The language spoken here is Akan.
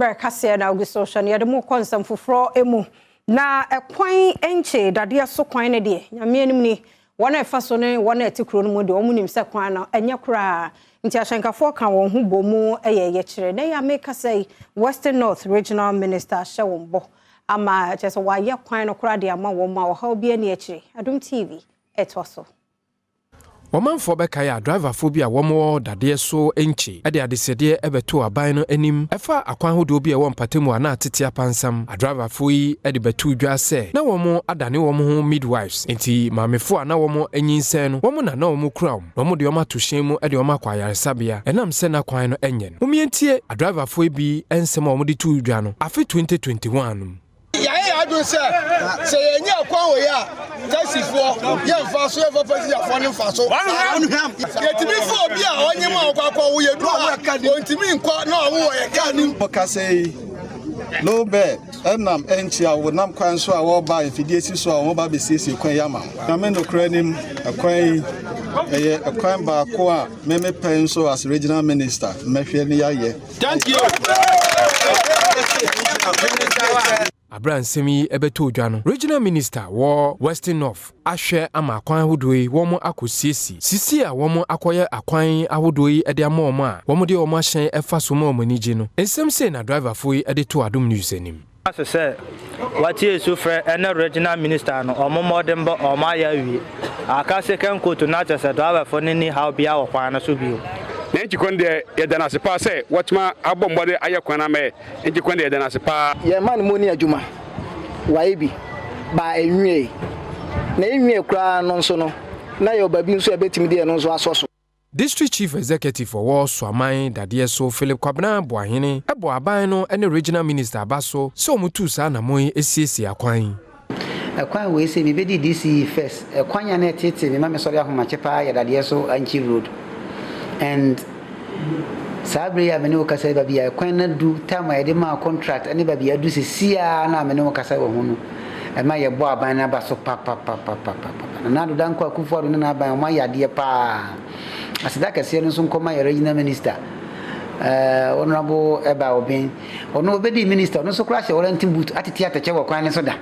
Premtobre Kasee na Augustation ya de mu konsam foforo emu na ekwan Enchi-Dadieso kwan ne de nyame anim ni wona efa so ne wona etikro no mu de omunim se kwan na enye kura nti ahyenkafo kan won hu bomu ye kire na ya make say Western North Regional Minister Shewombo ama chese wa ye kwan no kura de ama wo ma wo ha obi ani kire Adom TV etoso Womanfo beka ya driver phobia womo Dadieso Enchi ade adesede ebeto aban no anim efa akwan hodo bi e won patemu ana atete apansam a driver foyi ede betu dwa se na womo adane womo ho midwives enti maamefo ana womo anyinsen no womo na womo kura womo de womo atohyen mu ede womo akwayaresabia enam se na kwan no enye no omientie a driver foyi bi ensem womo de tu dwa no afi 2021 no Adom say yenye akwan we ya taxi for ye mfa so e for pesi afo ne mfa so yetimi fo bi a onye ma akwa wo ye duro ontimi nko na wo ye ka ni Kasee no be enam enchi a wo nam kwan so a wo ba efidie si so a wo ba be siesie kwan yama na me no kra nim akwan ba ko a me pen so as regional minister mehwe ne ya ye. Thank you. Abran semi ebeto dwa no regional minister wo Western North ahwe ama akwan hodoi womo akosiesi sisi a womo akoye akwan ahodoi ede ama omo a womo de omo ahyen efa so ma omanije no ensem se na driver foi ede to Adom news anim say what is so for any regional minister no omo modern bo omo ya wi aka second quote na chese driver for ni how bia wo kwan na so bio Enchi kwende yedana sepa se watma abombode ayekwana me enchi kwende yedana sepa ye man moni adwuma waibi ba enwie na enwie kra no nso no na ye obabi nso ebetimi de no nso asoso. District Chief Executive for War Swaman Dadieso Philip Kwabena Boahene ebo aban no ene regional minister abaso so mutu sa na moy esiesi akwan akwan we se bi di DC first akwan ya na tete bi ma me sori ahoma chepa ya Dadieso Enchi Road and Sabri ya mene okasa ba bia kwan na du time ya de ma contract ani ba bia du sia na mene okasa wo hu no e ma ye bo aban na ba so pa na do dan kwa kufu ado na aban ma ya de pa asida kase no so nkoma ya regional minister honorable eba obin ono obedi minister no so kra she warranty boot atiti atache wo kwan ne so da